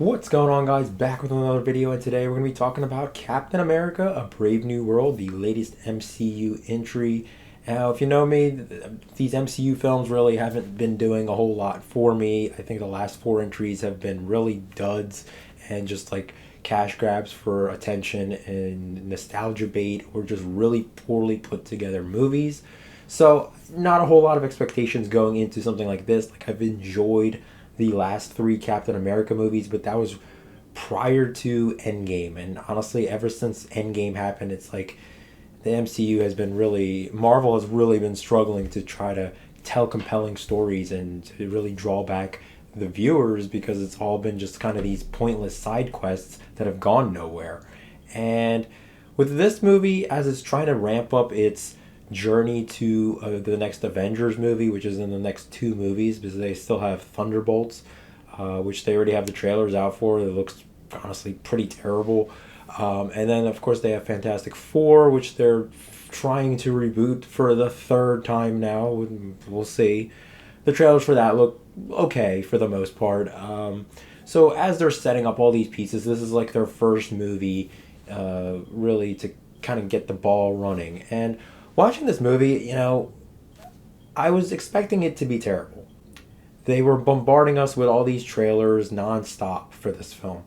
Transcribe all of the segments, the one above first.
What's going on, guys? Back with another video, and today we're going to be talking about Captain America: A Brave New World, the latest MCU entry. Now, if you know me, these MCU films really haven't been doing a whole lot for me. I think the last four entries have been really duds and just like cash grabs for attention and nostalgia bait, or just really poorly put together movies. So, not a whole lot of expectations going into something like this. Like, I've enjoyed the last three Captain America movies, but that was prior to Endgame. And honestly, ever since Endgame happened, it's like the MCU has been really, Marvel has really been struggling to try to tell compelling stories and to really draw back the viewers, because it's all been just kind of these pointless side quests that have gone nowhere. And with this movie, as it's trying to ramp up its journey to the next Avengers movie, which is in the next two movies, because they still have Thunderbolts, which they already have the trailers out for. It looks honestly pretty terrible. And then, of course, they have Fantastic Four, which they're trying to reboot for the third time now. We'll see. The trailers for that look okay for the most part. So as they're setting up all these pieces, this is like their first movie, really to kind of get the ball running. And watching this movie, I was expecting it to be terrible. They were bombarding us with all these trailers nonstop for this film.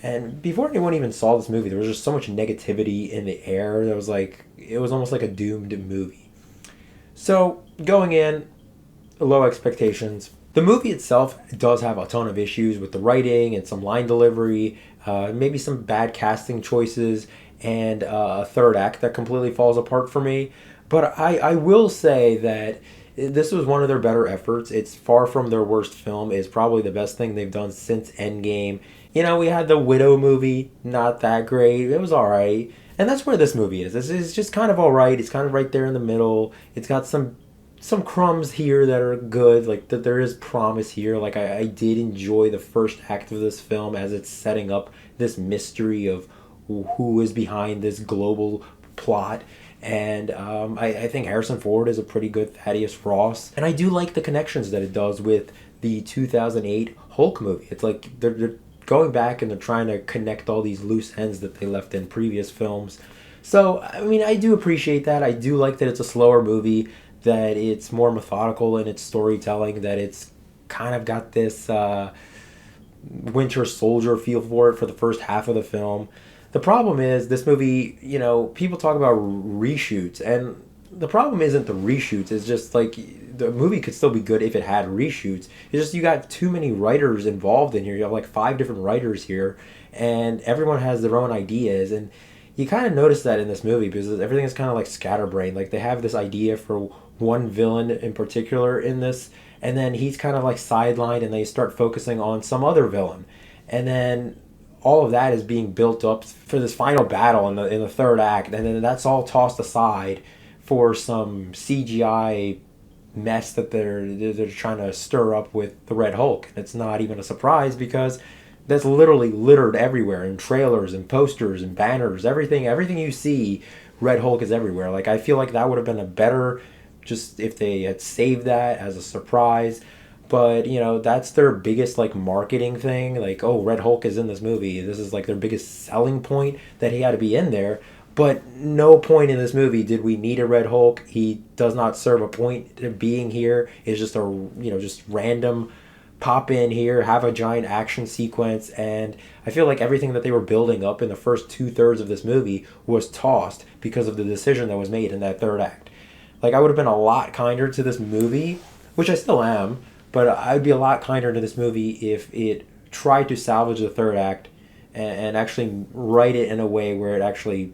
And before anyone even saw this movie, there was just so much negativity in the air. There was like, it was almost like a doomed movie. So going in, low expectations. The movie itself does have a ton of issues with the writing and some line delivery, maybe some bad casting choices, and a third act that completely falls apart for me. But I will say that this was one of their better efforts. It's far from their worst film. It's probably the best thing they've done since Endgame. We had the Widow movie, not that great. It was alright. And that's where this movie is. It's just kind of alright. It's kind of right there in the middle. It's got some crumbs here that are good, like that there is promise here. Like I did enjoy the first act of this film as it's setting up this mystery of who is behind this global plot. And I think Harrison Ford is a pretty good Thaddeus Ross, and I do like the connections that it does with the 2008 Hulk movie. It's like they're going back and they're trying to connect all these loose ends that they left in previous films. So I mean, I do appreciate that. I do like that it's a slower movie, that it's more methodical in its storytelling, that it's kind of got this Winter Soldier feel for it for the first half of the film. The problem is this movie, people talk about reshoots, and the problem isn't the reshoots. It's just like the movie could still be good if it had reshoots. It's just you got too many writers involved in here. You have like five different writers here, and everyone has their own ideas. And you kind of notice that in this movie because everything is kind of like scatterbrained. Like they have this idea for one villain in particular in this, and then he's kind of like sidelined, and they start focusing on some other villain, and then all of that is being built up for this final battle in the third act, and then that's all tossed aside for some CGI mess that they're trying to stir up with the Red Hulk. And it's not even a surprise because that's literally littered everywhere in trailers and posters and banners. Everything you see, Red Hulk is everywhere. Like I feel like that would have been a better, just if they had saved that as a surprise. But that's their biggest like marketing thing. Like, oh, Red Hulk is in this movie. This is like their biggest selling point, that he had to be in there. But no point in this movie did we need a Red Hulk. He does not serve a point of being here. It's just just random pop in here, have a giant action sequence, and I feel like everything that they were building up in the first 2/3 of this movie was tossed because of the decision that was made in that third act. Like I would have been a lot kinder to this movie, which I still am, but I'd be a lot kinder to this movie if it tried to salvage the third act and actually write it in a way where it actually,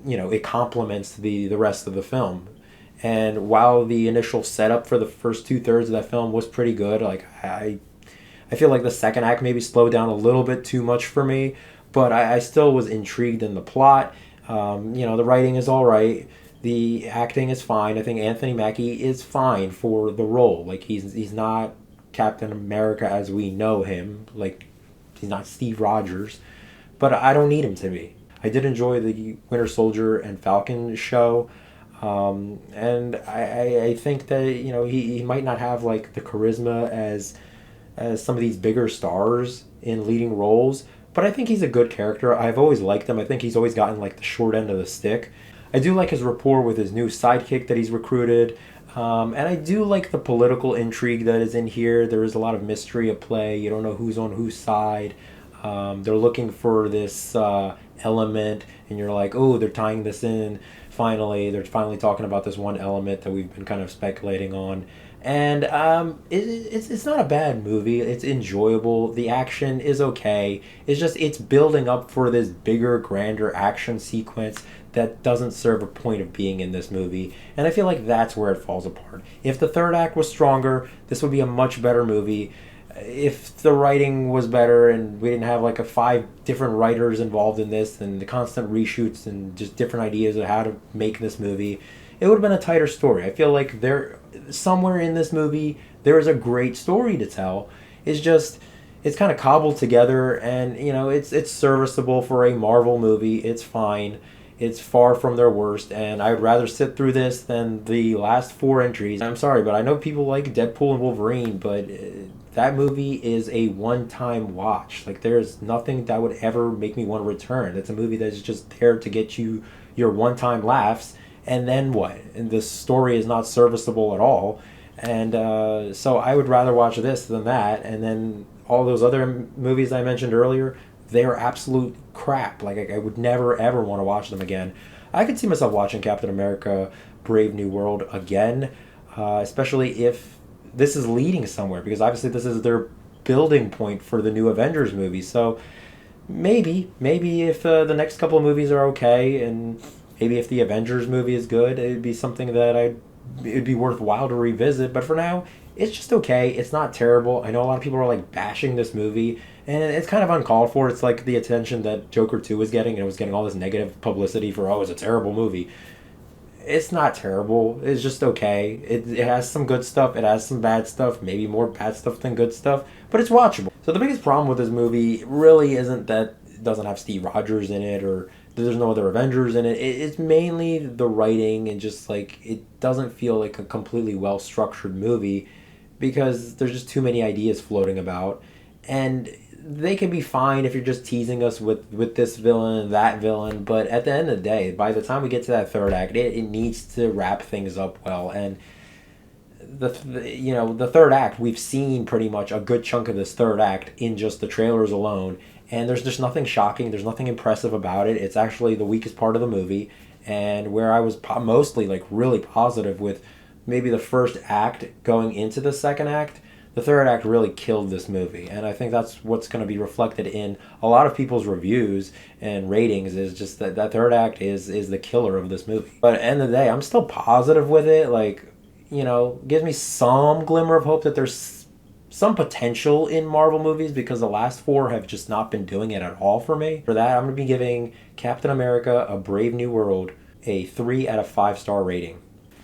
it complements the rest of the film. And while the initial setup for the first 2/3 of that film was pretty good, like I feel like the second act maybe slowed down a little bit too much for me, but I still was intrigued in the plot. The writing is all right. The acting is fine. I think Anthony Mackie is fine for the role. Like he's not Captain America as we know him. Like he's not Steve Rogers, but I don't need him to be. I did enjoy the Winter Soldier and Falcon show. And I think that he might not have like the charisma as as some of these bigger stars in leading roles. But I think he's a good character. I've always liked him. I think he's always gotten like the short end of the stick. I do like his rapport with his new sidekick that he's recruited. And I do like the political intrigue that is in here. There is a lot of mystery at play. You don't know who's on whose side. They're looking for this element, and you're like, oh, they're tying this in. Finally, they're finally talking about this one element that we've been kind of speculating on. And it's not a bad movie. It's enjoyable. The action is okay. It's just it's building up for this bigger, grander action sequence that doesn't serve a point of being in this movie. And I feel like that's where it falls apart. If the third act was stronger, this would be a much better movie. If the writing was better and we didn't have like a 5 different writers involved in this and the constant reshoots and just different ideas of how to make this movie, it would have been a tighter story. I feel like there somewhere in this movie there is a great story to tell. It's just it's kind of cobbled together, and it's serviceable for a Marvel movie. It's fine. It's far from their worst, and I would rather sit through this than the last 4 entries. I'm sorry, but I know people like Deadpool and Wolverine, but that movie is a one-time watch. Like, there's nothing that would ever make me want to return. It's a movie that's just there to get you your one-time laughs, and then what? And the story is not serviceable at all. And so I would rather watch this than that, and then all those other movies I mentioned earlier, they're absolute crap. Like, I would never ever want to watch them again. I could see myself watching Captain America Brave New World again, especially if this is leading somewhere, because obviously this is their building point for the new Avengers movie. So maybe if the next couple of movies are okay, and maybe if the Avengers movie is good, it'd be something that it'd be worthwhile to revisit. But for now, it's just okay. It's not terrible. I know a lot of people are like bashing this movie, and it's kind of uncalled for. It's like the attention that Joker 2 was getting, and it was getting all this negative publicity for, oh, it's a terrible movie. It's not terrible. It's just okay. It has some good stuff. It has some bad stuff. Maybe more bad stuff than good stuff. But it's watchable. So the biggest problem with this movie really isn't that it doesn't have Steve Rogers in it, or there's no other Avengers in it. It's mainly the writing, and just like it doesn't feel like a completely well-structured movie, because there's just too many ideas floating about. And they can be fine if you're just teasing us with this villain and that villain, but at the end of the day, by the time we get to that third act, it needs to wrap things up well. And the third act, we've seen pretty much a good chunk of this third act in just the trailers alone, and there's just nothing shocking, there's nothing impressive about it. It's actually the weakest part of the movie, and where I was mostly like really positive with maybe the first act going into the second act, the third act really killed this movie. And I think that's what's going to be reflected in a lot of people's reviews and ratings, is just that third act is the killer of this movie. But at the end of the day, I'm still positive with it. Like, gives me some glimmer of hope that there's some potential in Marvel movies, because the last 4 have just not been doing it at all for me. For that, I'm going to be giving Captain America A Brave New World a 3 out of 5 star rating.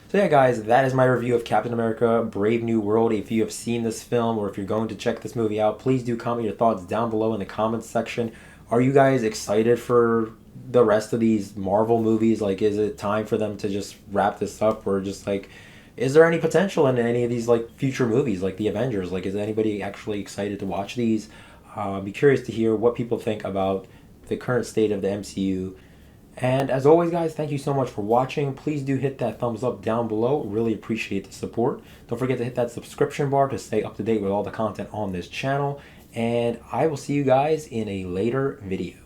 So yeah, guys, that is my review of Captain America Brave New World. If you have seen this film, or if you're going to check this movie out, please do comment your thoughts down below in the comments section. Are you guys excited for the rest of these Marvel movies? Like, is it time for them to just wrap this up, or just like, is there any potential in any of these like future movies, like the Avengers? Like, is anybody actually excited to watch these? I'd be curious to hear what people think about the current state of the MCU. And as always, guys, thank you so much for watching. Please do hit that thumbs up down below. Really appreciate the support. Don't forget to hit that subscription bar to stay up to date with all the content on this channel. And I will see you guys in a later video.